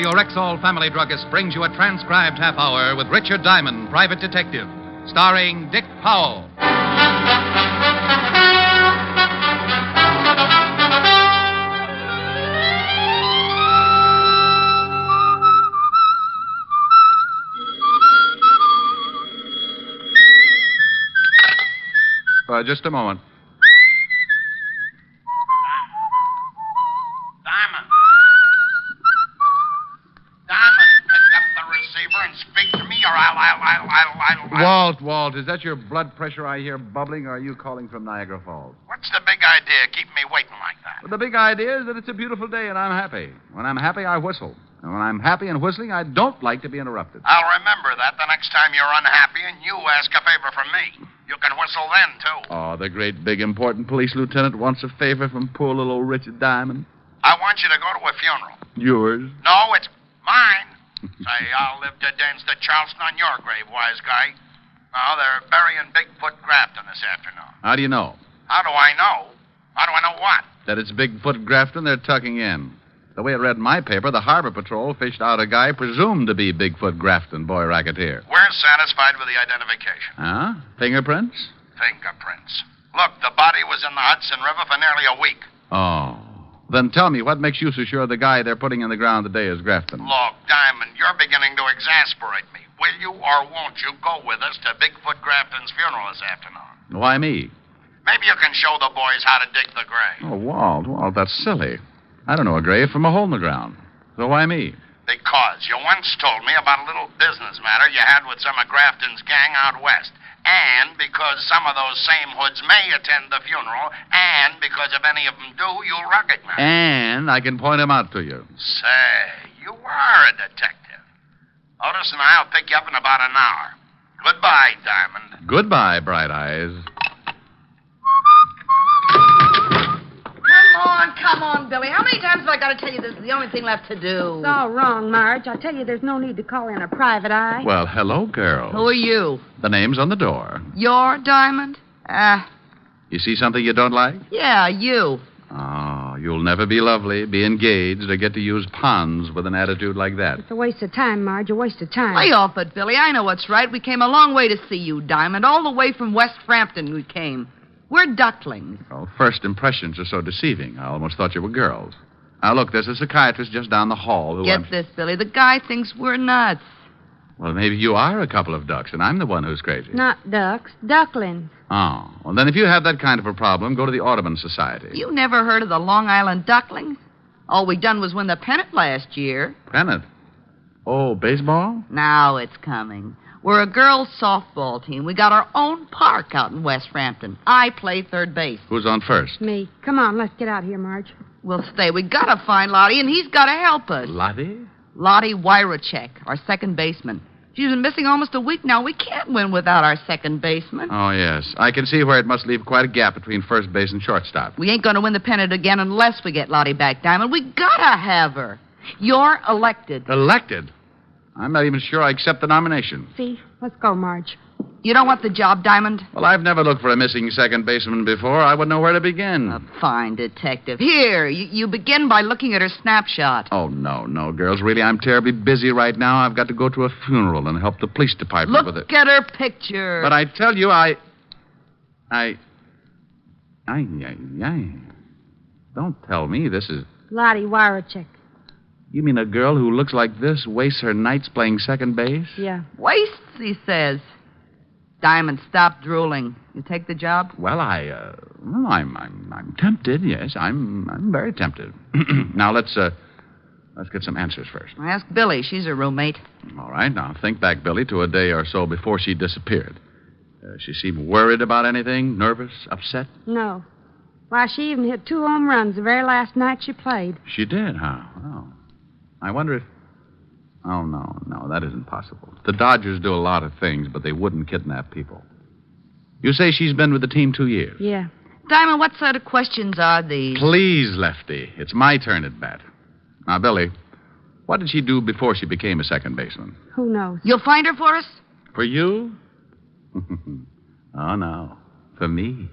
your Rexall family druggist brings you a transcribed half hour with Richard Diamond, private detective, starring Dick Powell. Just a moment. Diamond, pick up the receiver and speak to me, or I'll... Walt, is that your blood pressure I hear bubbling, or are you calling from Niagara Falls? What's the big idea keeping me waiting like that? Well, the big idea is that it's a beautiful day and I'm happy. When I'm happy, I whistle. And when I'm happy and whistling, I don't like to be interrupted. I'll remember that the next time you're unhappy and you ask a favor from me. You can whistle then, too. Oh, the great, big, important police lieutenant wants a favor from poor little old Richard Diamond. I want you to go to a funeral. Yours? No, it's mine. Say, I'll live to dance the Charleston on your grave, wise guy. No, they're burying Bigfoot Grafton this afternoon. How do you know? How do I know? How do I know what? That it's Bigfoot Grafton they're tucking in. The way it read in my paper, the Harbor Patrol fished out a guy presumed to be Bigfoot Grafton, boy racketeer. We're satisfied with the identification. Huh? Fingerprints? Fingerprints. Look, the body was in the Hudson River for nearly a week. Oh. Then tell me, what makes you so sure the guy they're putting in the ground today is Grafton? Look, Diamond, you're beginning to exasperate me. Will you or won't you go with us to Bigfoot Grafton's funeral this afternoon? Why me? Maybe you can show the boys how to dig the grave. Oh, Walt, that's silly. I don't know a grave from a hole in the ground. So why me? Because you once told me about a little business matter you had with some of Grafton's gang out west. And because some of those same hoods may attend the funeral. And because if any of them do, you'll recognize them. And I can point them out to you. Say, you are a detective. Otis and I'll pick you up in about an hour. Goodbye, Diamond. Goodbye, Bright Eyes. Come on, Billy. How many times have I got to tell you this is the only thing left to do? It's all wrong, Marge. I tell you, there's no need to call in a private eye. Well, hello, girls. Who are you? The name's on the door. You're Diamond? You see something you don't like? Yeah, you. Oh, you'll never be lovely, be engaged, or get to use ponds with an attitude like that. It's a waste of time, Marge, a waste of time. Lay off it, Billy. I know what's right. We came a long way to see you, Diamond. All the way from West Frampton we came. We're ducklings. Well, first impressions are so deceiving. I almost thought you were girls. Now, look, there's a psychiatrist just down the hall who... Get this, Billy. The guy thinks we're nuts. Well, maybe you are a couple of ducks, and I'm the one who's crazy. Not ducks, ducklings. Oh, well, then if you have that kind of a problem, go to the Audubon Society. You never heard of the Long Island Ducklings? All we done was win the pennant last year. Pennant? Oh, baseball? Now it's coming. We're a girls' softball team. We got our own park out in West Frampton. I play third base. Who's on first? Me. Come on, let's get out here, Marge. We'll stay. We gotta find Lottie, and he's gotta help us. Lottie? Lottie Wyrachek, our second baseman. She's been missing almost a week now. We can't win without our second baseman. Oh, yes. I can see where it must leave quite a gap between first base and shortstop. We ain't gonna win the pennant again unless we get Lottie back, Diamond. We gotta have her. You're elected. Elected? I'm not even sure I accept the nomination. See? Let's go, Marge. You don't want the job, Diamond? Well, I've never looked for a missing second baseman before. I wouldn't know where to begin. A fine detective. Here, you begin by looking at her snapshot. Oh, no, girls. Really, I'm terribly busy right now. I've got to go to a funeral and help the police department with it. Look at her picture. But I tell you, Don't tell me this is... Lottie Wyrachek. You mean a girl who looks like this wastes her nights playing second base? Yeah. Wastes, he says. Diamond, stop drooling. You take the job? Well, I'm tempted. Yes, I'm very tempted. Now let's get some answers first. Ask Billy. She's her roommate. All right. Now think back, Billy, to a day or so before she disappeared. She seemed worried about anything, nervous, upset. No. Why, she even hit 2 home runs the very last night she played. She did, huh? Oh. I wonder if... Oh, no, that isn't possible. The Dodgers do a lot of things, but they wouldn't kidnap people. You say she's been with the team 2 years? Yeah. Diamond, what sort of questions are these? Please, Lefty. It's my turn at bat. Now, Billy, what did she do before she became a second baseman? Who knows? You'll find her for us? For you? Oh, no. For me.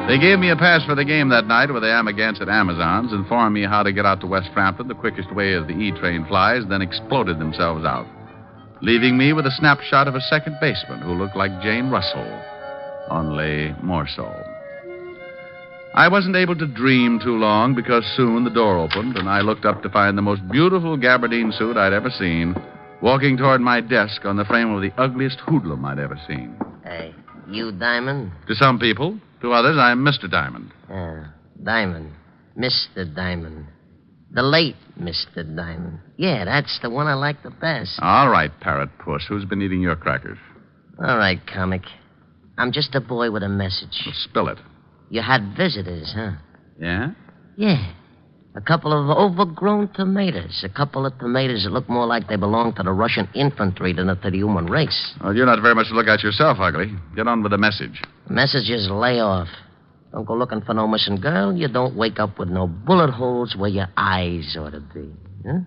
They gave me a pass for the game that night with the Amagansett Amazons, informed me how to get out to West Frampton the quickest way as the E train flies, then exploded themselves out, leaving me with a snapshot of a second baseman who looked like Jane Russell, only more so. I wasn't able to dream too long because soon the door opened and I looked up to find the most beautiful gabardine suit I'd ever seen walking toward my desk on the frame of the ugliest hoodlum I'd ever seen. Hey, you Diamond? To some people. To others, I'm Mr. Diamond. Diamond. Mr. Diamond. The late Mr. Diamond. Yeah, that's the one I like the best. All right, parrot puss. Who's been eating your crackers? All right, comic. I'm just a boy with a message. Well, spill it. You had visitors, huh? Yeah? Yeah. A couple of overgrown tomatoes. A couple of tomatoes that look more like they belong to the Russian infantry than to the human race. Well, you're not very much to look at yourself, Ugly. Get on with the message. The message is lay off. Don't go looking for no missing girl. You don't wake up with no bullet holes where your eyes ought to be. Huh?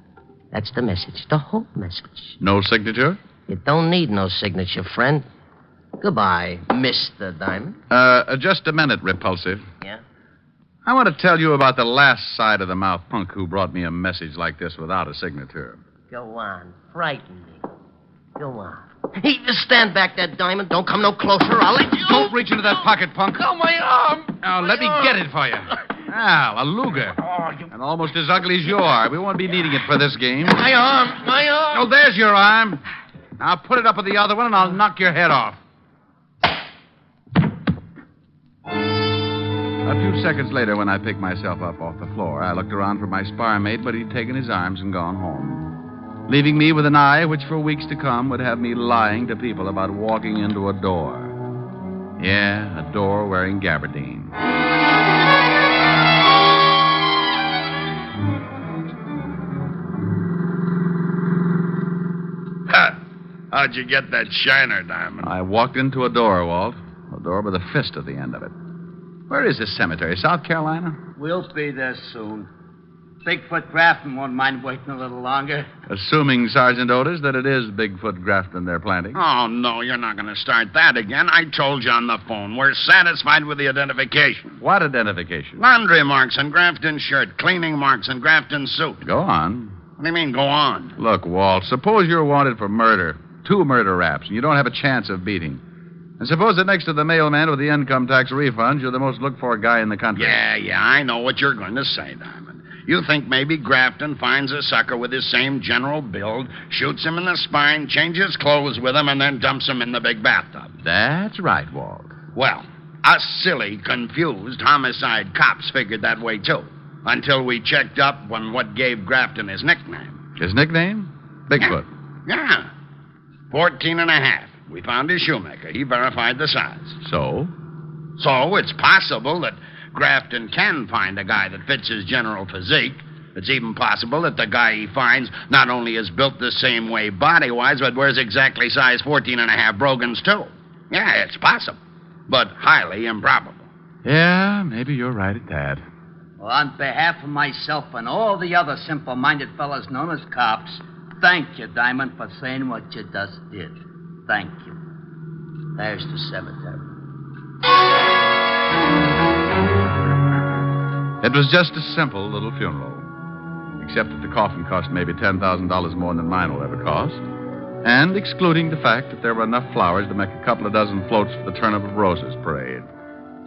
That's the message. The whole message. No signature? You don't need no signature, friend. Goodbye, Mr. Diamond. Just a minute, Repulsive. Yeah? I want to tell you about the last side-of-the-mouth punk who brought me a message like this without a signature. Go on. Frighten me. Go on. Hey, just stand back there, Diamond. Don't come no closer. I'll let you... Don't reach into that pocket, punk. Oh, my arm. Now, let me get it for you. Al, a Luger. And almost as ugly as you are. We won't be needing it for this game. My arm. Oh, there's your arm. Now put it up with the other one, and I'll knock your head off. A few seconds later, when I picked myself up off the floor, I looked around for my spar mate, but he'd taken his arms and gone home, leaving me with an eye which for weeks to come would have me lying to people about walking into a door. Yeah, a door wearing gabardine. How'd you get that shiner, Diamond? I walked into a door, Walt. A door with a fist at the end of it. Where is this cemetery? South Carolina? We'll be there soon. Bigfoot Grafton won't mind waiting a little longer. Assuming, Sergeant Otis, that it is Bigfoot Grafton they're planting. Oh, no, you're not going to start that again. I told you on the phone. We're satisfied with the identification. What identification? Laundry marks on Grafton's shirt, cleaning marks on Grafton's suit. Go on. What do you mean, go on? Look, Walt, suppose you're wanted for murder. 2 murder raps, and you don't have a chance of beating. And suppose that next to the mailman with the income tax refunds, you're the most looked-for guy in the country. Yeah, I know what you're going to say, Diamond. You think maybe Grafton finds a sucker with his same general build, shoots him in the spine, changes clothes with him, and then dumps him in the big bathtub. That's right, Walt. Well, us silly, confused homicide cops figured that way, too, until we checked up on what gave Grafton his nickname. His nickname? Bigfoot. Yeah. 14 and a half. We found his shoemaker. He verified the size. So? So it's possible that Grafton can find a guy that fits his general physique. It's even possible that the guy he finds not only is built the same way body-wise, but wears exactly size 14 and a half brogans, too. Yeah, it's possible, but highly improbable. Yeah, maybe you're right at that. Well, on behalf of myself and all the other simple-minded fellas known as cops, thank you, Diamond, for saying what you just did. Thank you. There's the cemetery. It was just a simple little funeral, except that the coffin cost maybe $10,000 more than mine will ever cost, and excluding the fact that there were enough flowers to make a couple of dozen floats for the Turnip of Roses parade.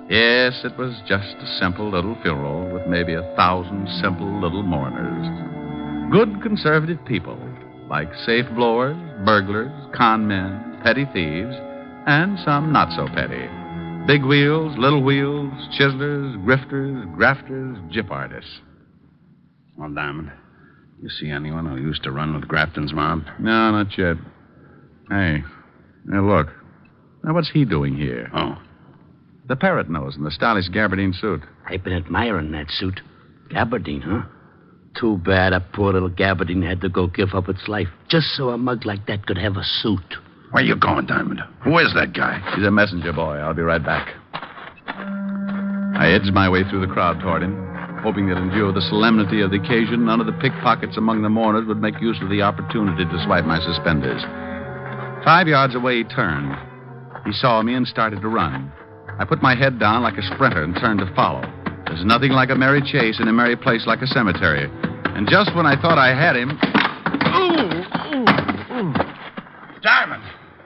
Yes, it was just a simple little funeral with maybe 1,000 simple little mourners. Good conservative people, like safe blowers, burglars, con men, petty thieves, and some not so petty. Big wheels, little wheels, chiselers, grifters, grafters, gyp artists. Well, Diamond, you see anyone who used to run with Grafton's mob? No, not yet. Hey, look. Now, what's he doing here? Oh. The parrot nose in the stylish gabardine suit. I've been admiring that suit. Gabardine, huh? Too bad a poor little gabardine had to go give up its life just so a mug like that could have a suit. Where you going, Diamond? Who is that guy? He's a messenger boy. I'll be right back. I edged my way through the crowd toward him, hoping that in view of the solemnity of the occasion, none of the pickpockets among the mourners would make use of the opportunity to swipe my suspenders. 5 yards away, he turned. He saw me and started to run. I put my head down like a sprinter and turned to follow. There's nothing like a merry chase in a merry place like a cemetery. And just when I thought I had him...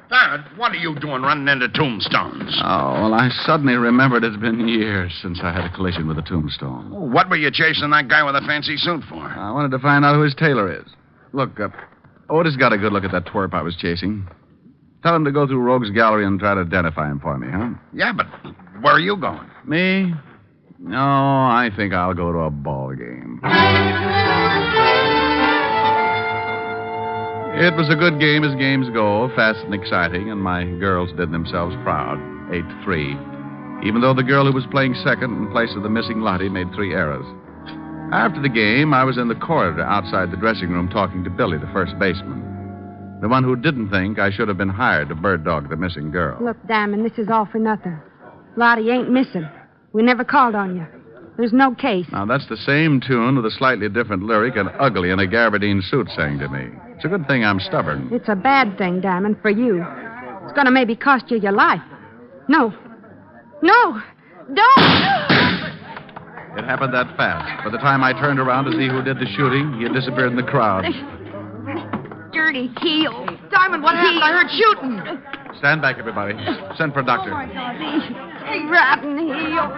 Diamond, what are you doing running into tombstones? Oh, well, I suddenly remembered it's been years since I had a collision with a tombstone. Oh, what were you chasing that guy with a fancy suit for? I wanted to find out who his tailor is. Look, Otis got a good look at that twerp I was chasing. Tell him to go through Rogue's Gallery and try to identify him for me, huh? Yeah, but where are you going? Me? No, I think I'll go to a ball game. It was a good game as games go, fast and exciting, and my girls did themselves proud. 8-3. Even though the girl who was playing second in place of the missing Lottie made 3 errors. After the game, I was in the corridor outside the dressing room talking to Billy, the first baseman. The one who didn't think I should have been hired to bird dog the missing girl. Look, Diamond, this is all for nothing. Lottie ain't missing. We never called on you. There's no case. Now, that's the same tune with a slightly different lyric and ugly in a gabardine suit sang to me. It's a good thing I'm stubborn. It's a bad thing, Diamond, for you. It's going to maybe cost you your life. No. No! Don't! It happened that fast. By the time I turned around to see who did the shooting, he had disappeared in the crowd. Dirty heel. Diamond, what happened? I heard shooting. Stand back, everybody. Send for a doctor. Rotten heel.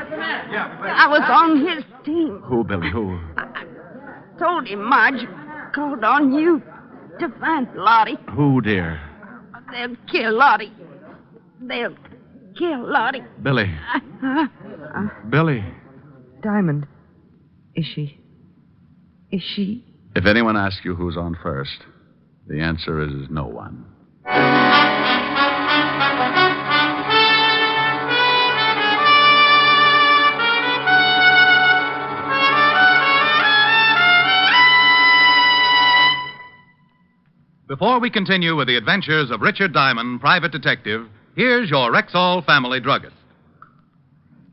I was on his team. Who, Billy? Who? I told him Marge called on you to find Lottie. Who, dear? They'll kill Lottie. They'll kill Lottie. Billy. Billy. Diamond. Is she? If anyone asks you who's on first, the answer is no one. Before we continue with the adventures of Richard Diamond, private detective, here's your Rexall family druggist.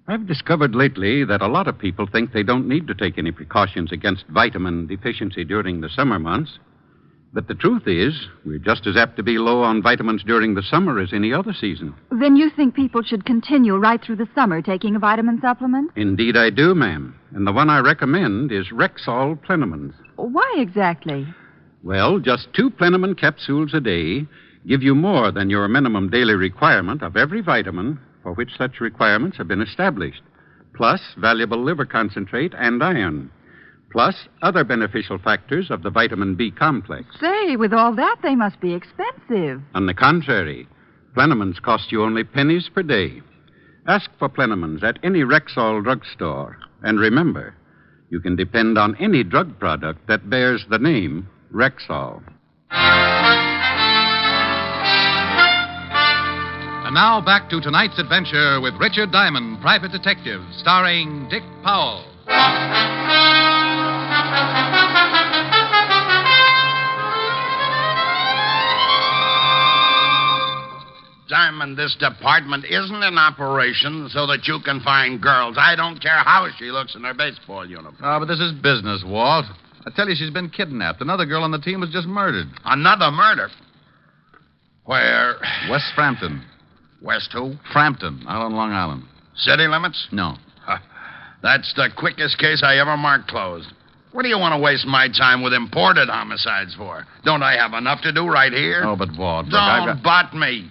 I've discovered lately that a lot of people think they don't need to take any precautions against vitamin deficiency during the summer months. But the truth is, we're just as apt to be low on vitamins during the summer as any other season. Then you think people should continue right through the summer taking a vitamin supplement? Indeed I do, ma'am. And the one I recommend is Rexall Plenamins. Why exactly? Well, just 2 Plenamon capsules a day give you more than your minimum daily requirement of every vitamin for which such requirements have been established, plus valuable liver concentrate and iron, plus other beneficial factors of the vitamin B complex. Say, with all that, they must be expensive. On the contrary, Plenamins cost you only pennies per day. Ask for Plenamins at any Rexall drugstore. And remember, you can depend on any drug product that bears the name Rexall. And now back to tonight's adventure with Richard Diamond, private detective, starring Dick Powell. Diamond, this department isn't in operation so that you can find girls. I don't care how she looks in her baseball uniform. Oh, but this is business, Walt. I tell you, she's been kidnapped. Another girl on the team was just murdered. Another murder? Where? West Frampton. West who? Frampton, out on Long Island. City limits? No. That's the quickest case I ever marked closed. What do you want to waste my time with imported homicides for? Don't I have enough to do right here? Oh, but Walt, look, Don't butt me.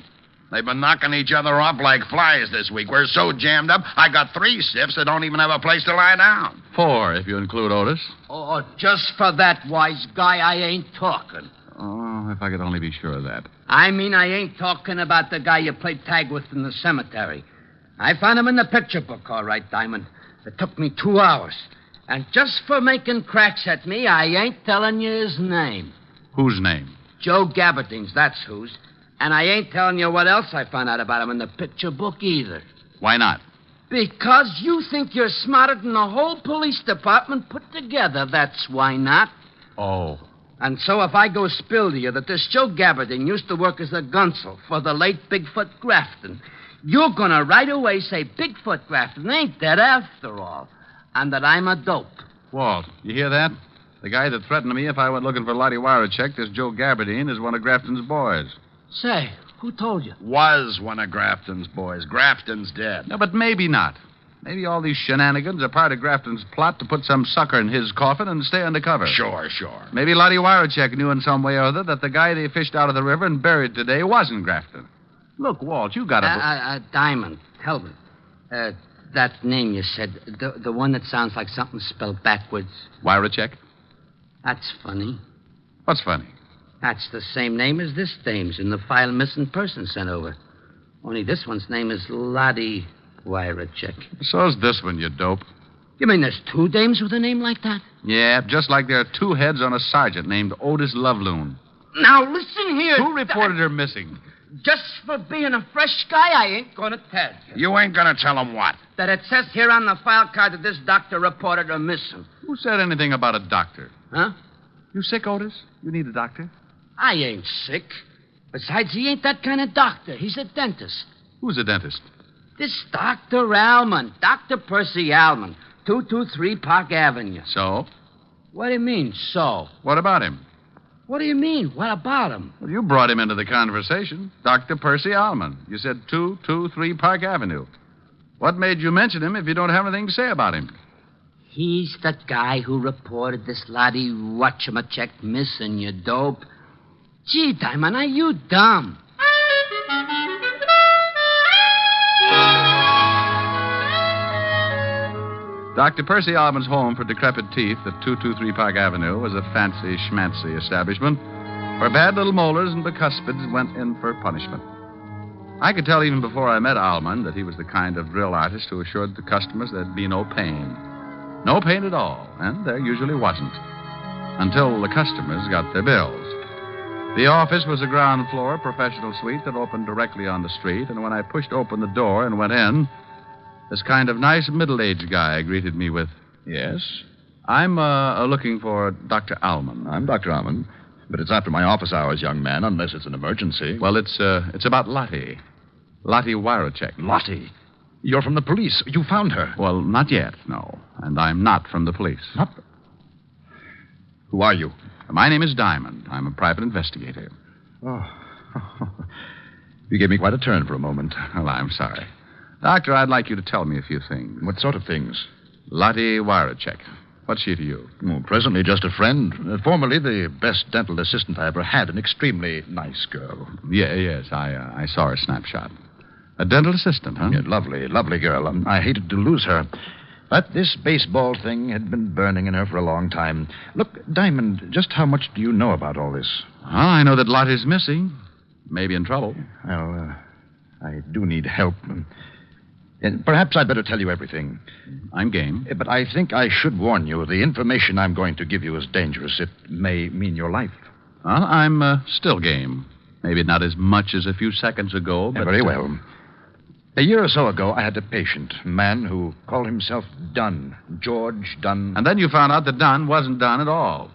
They've been knocking each other off like flies this week. We're so jammed up, I got 3 stiffs that don't even have a place to lie down. 4, if you include Otis. Oh, just for that, wise guy, I ain't talking. Oh, if I could only be sure of that. I mean, I ain't talking about the guy you played tag with in the cemetery. I found him in the picture book, all right, Diamond. It took me 2 hours. And just for making cracks at me, I ain't telling you his name. Whose name? Joe Gabardine's, that's whose. And I ain't telling you what else I found out about him in the picture book either. Why not? Because you think you're smarter than the whole police department put together. That's why not. Oh. And so if I go spill to you that this Joe Gabardine used to work as a gunsel for the late Bigfoot Grafton, you're going to right away say Bigfoot Grafton ain't dead after all, and that I'm a dope. Walt, you hear that? The guy that threatened me if I went looking for Lottie Warachek, this Joe Gabardine, is one of Grafton's boys. Say, who told you? Was one of Grafton's boys. Grafton's dead. No, but maybe not. Maybe all these shenanigans are part of Grafton's plot to put some sucker in his coffin and stay undercover. Sure. Maybe Lottie Wirachek knew in some way or other that the guy they fished out of the river and buried today wasn't Grafton. Look, Walt, you got to... Diamond, tell me. That name you said, the one that sounds like something spelled backwards. Wirachek? That's funny. What's funny? That's the same name as this dame's in the file missing person sent over. Only this one's name is Lottie Wirachek. So's this one, you dope. You mean there's two dames with a name like that? Yeah, just like there are two heads on a sergeant named Otis Loveloon. Now, listen here. Who reported her missing? Just for being a fresh guy, I ain't gonna tell you. You ain't gonna tell him what? That it says here on the file card that this doctor reported her missing. Who said anything about a doctor? Huh? You sick, Otis? You need a doctor? I ain't sick. Besides, he ain't that kind of doctor. He's a dentist. Who's a dentist? This Dr. Alman. Dr. Percy Alman. 223 Park Avenue. So? What do you mean, so? What about him? What do you mean? What about him? Well, you brought him into the conversation. Dr. Percy Alman. You said 223 Park Avenue. What made you mention him if you don't have anything to say about him? He's the guy who reported this Lottie Whatchamacek missing, you dope. Gee, Diamond, are you dumb? Dr. Percy Alman's home for decrepit teeth at 223 Park Avenue was a fancy schmancy establishment where bad little molars and bicuspids went in for punishment. I could tell even before I met Alman that he was the kind of drill artist who assured the customers there'd be no pain. No pain at all, and there usually wasn't. Until the customers got their bills. The office was a ground floor professional suite that opened directly on the street, and when I pushed open the door and went in, this kind of nice middle-aged guy greeted me with, Yes? I'm looking for Dr. Alman. I'm Dr. Alman, but it's after my office hours, young man, unless it's an emergency. Well, it's about Lottie. Lottie Wirachek. Lottie? You're from the police. You found her. Well, not yet, no. And I'm not from the police. Not? Who are you? My name is Diamond. I'm a private investigator. Oh. You gave me quite a turn for a moment. Well, I'm sorry. Doctor, I'd like you to tell me a few things. What sort of things? Lottie Wirachek. What's she to you? Oh, presently just a friend. Formerly the best dental assistant I ever had. An extremely nice girl. Yes, I saw her snapshot. A dental assistant, huh? Yeah, lovely girl. I hated to lose her. But this baseball thing had been burning in her for a long time. Look, Diamond, just how much do you know about all this? Well, I know that Lottie's missing. Maybe in trouble. Well, I do need help. And perhaps I'd better tell you everything. I'm game. But I think I should warn you. The information I'm going to give you is dangerous. It may mean your life. Well, I'm still game. Maybe not as much as a few seconds ago, but... Very well. A year or so ago, I had a patient, a man who called himself Dunn, George Dunn. And then you found out that Dunn wasn't Dunn at all.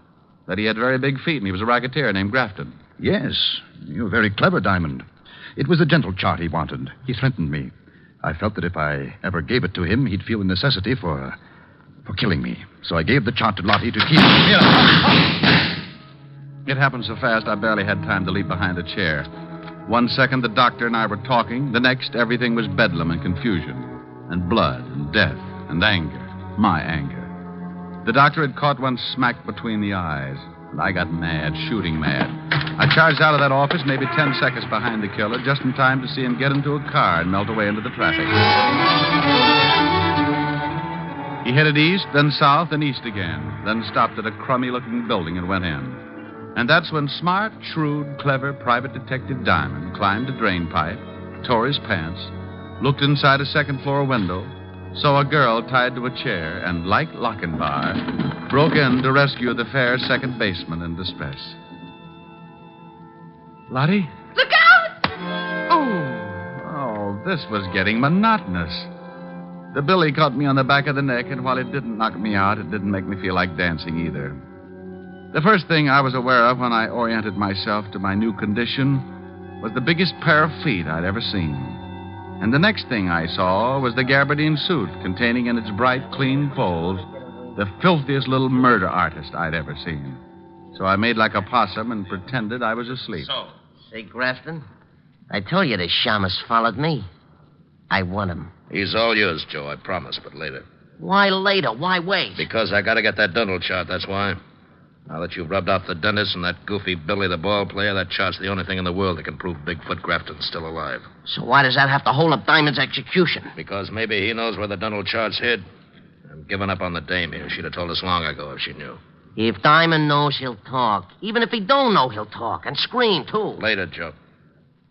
That he had very big feet and he was a racketeer named Grafton. Yes. You're very clever, Diamond. It was the dental chart he wanted. He threatened me. I felt that if I ever gave it to him, he'd feel the necessity for killing me. So I gave the chart to Lottie to keep... It happened so fast, I barely had time to leap behind a chair. 1 second, the doctor and I were talking. The next, everything was bedlam and confusion. And blood and death and anger. My anger. The doctor had caught one smack between the eyes. And I got mad, shooting mad. I charged out of that office maybe 10 seconds behind the killer, just in time to see him get into a car and melt away into the traffic. He headed east, then south, and east again. Then stopped at a crummy-looking building and went in. And that's when smart, shrewd, clever Private Detective Diamond climbed a drain pipe, tore his pants, looked inside a second-floor window, saw a girl tied to a chair, and, like Lochinvar, broke in to rescue the fair second baseman in distress. Lottie? Look out! Oh, this was getting monotonous. The billy caught me on the back of the neck, and while it didn't knock me out, it didn't make me feel like dancing either. The first thing I was aware of when I oriented myself to my new condition was the biggest pair of feet I'd ever seen. And the next thing I saw was the gabardine suit containing in its bright, clean folds the filthiest little murder artist I'd ever seen. So I made like a possum and pretended I was asleep. Say, Grafton, I told you the shamus followed me. I want him. He's all yours, Joe, I promise, but later. Why later? Why wait? Because I gotta get that dental chart, that's why. Now that you've rubbed off the dentist and that goofy Billy the ball player, that chart's the only thing in the world that can prove Bigfoot Grafton's still alive. So why does that have to hold up Diamond's execution? Because maybe he knows where the dental chart's hid. I'm giving up on the dame here. She'd have told us long ago if she knew. If Diamond knows, he'll talk. Even if he don't know, he'll talk. And scream, too. Later, Joe.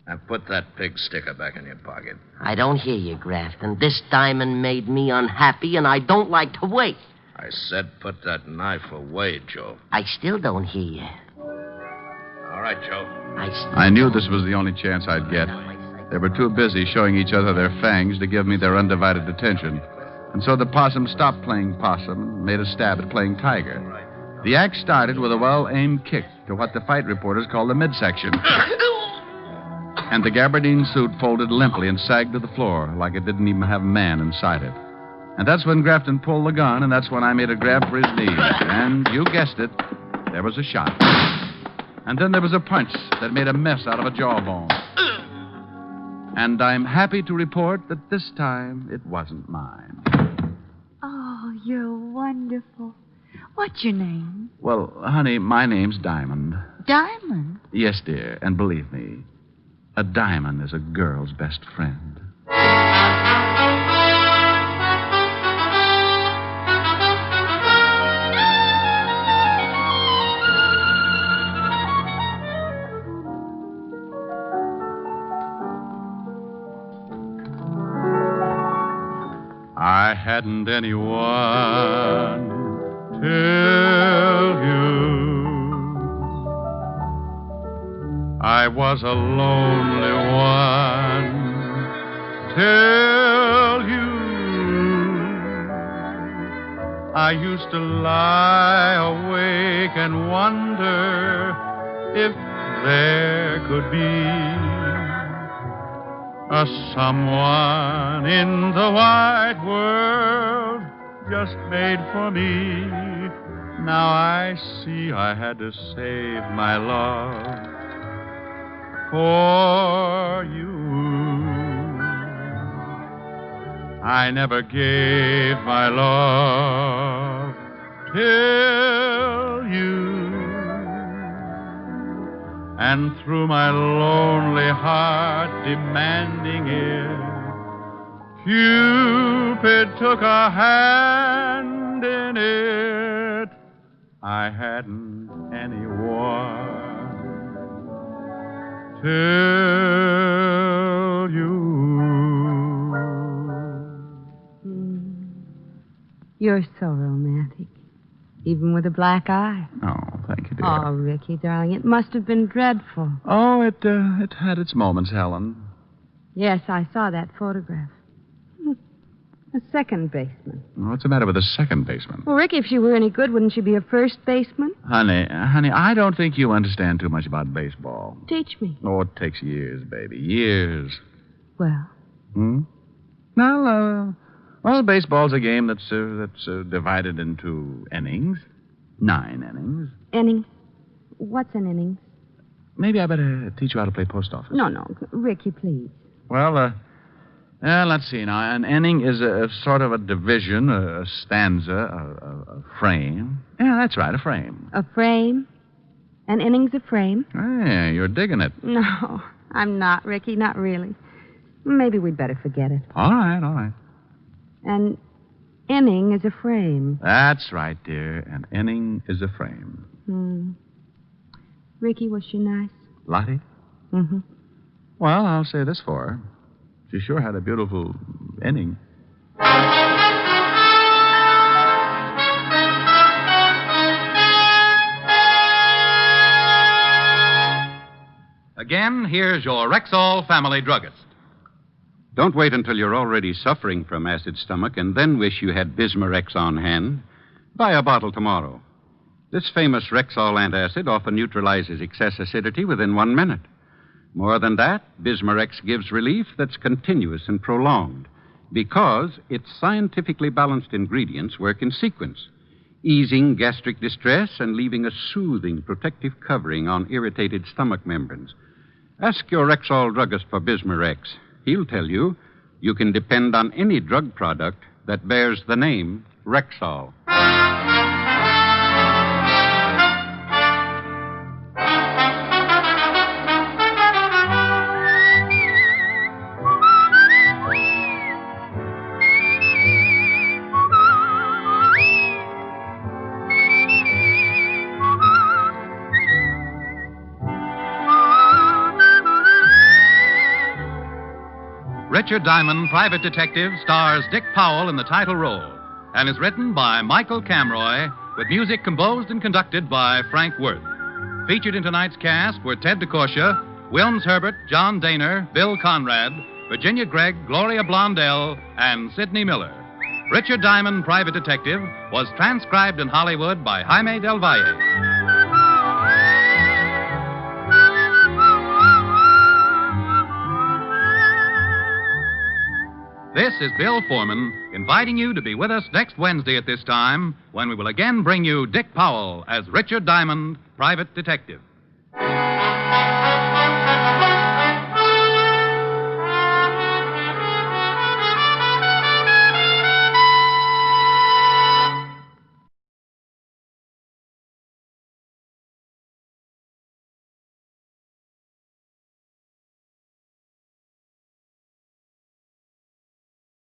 And put that pig sticker back in your pocket. I don't hear you, Grafton. This Diamond made me unhappy, and I don't like to wait. I said put that knife away, Joe. I still don't hear you. All right, Joe. I knew this was the only chance I'd get. They were too busy showing each other their fangs to give me their undivided attention. And so the possum stopped playing possum and made a stab at playing tiger. The act started with a well-aimed kick to what the fight reporters call the midsection. And the gabardine suit folded limply and sagged to the floor like it didn't even have a man inside it. And that's when Grafton pulled the gun, and that's when I made a grab for his knees. And you guessed it, there was a shot. And then there was a punch that made a mess out of a jawbone. And I'm happy to report that this time it wasn't mine. Oh, you're wonderful. What's your name? Well, honey, my name's Diamond. Diamond? Yes, dear, and believe me, a diamond is a girl's best friend. I hadn't anyone tell you I was a lonely one. Tell you I used to lie awake and wonder if there could be a someone in the wide world just made for me. Now I see I had to save my love for you. I never gave my love till you. And through my lonely heart demanding it, Cupid took a hand in it. I hadn't anyone till you. You're so romantic. Even with a black eye. Oh, thank you, dear. Oh, Ricky, darling, it must have been dreadful. Oh, it had its moments, Helen. Yes, I saw that photograph. A second baseman. What's the matter with a second baseman? Well, Ricky, if she were any good, wouldn't she be a first baseman? Honey, I don't think you understand too much about baseball. Teach me. Oh, it takes years, baby. Years. Well? Well, baseball's a game that's divided into innings. 9 innings. Innings? What's an innings? Maybe I better teach you how to play post office. No. Ricky, please. Well, let's see now. An inning is a sort of a division, a stanza, a frame. Yeah, that's right, a frame. A frame? An inning's a frame? Hey, you're digging it. No, I'm not, Ricky, not really. Maybe we'd better forget it. All right. An inning is a frame. That's right, dear. An inning is a frame. Ricky, was she nice? Lottie? Mm-hmm. Well, I'll say this for her. She sure had a beautiful inning. Again, here's your Rexall family druggist. Don't wait until you're already suffering from acid stomach and then wish you had Bismarex on hand. Buy a bottle tomorrow. This famous Rexall antacid often neutralizes excess acidity within 1 minute. More than that, Bismarex gives relief that's continuous and prolonged because its scientifically balanced ingredients work in sequence, easing gastric distress and leaving a soothing protective covering on irritated stomach membranes. Ask your Rexall druggist for Bismarex. He'll tell you you can depend on any drug product that bears the name Rexall. Richard Diamond, Private Detective, stars Dick Powell in the title role and is written by Michael Camroy with music composed and conducted by Frank Worth. Featured in tonight's cast were Ted DeCorsia, Wilms Herbert, John Daner, Bill Conrad, Virginia Gregg, Gloria Blondell, and Sidney Miller. Richard Diamond, Private Detective, was transcribed in Hollywood by Jaime Del Valle. This is Bill Foreman inviting you to be with us next Wednesday at this time when we will again bring you Dick Powell as Richard Diamond, Private Detective.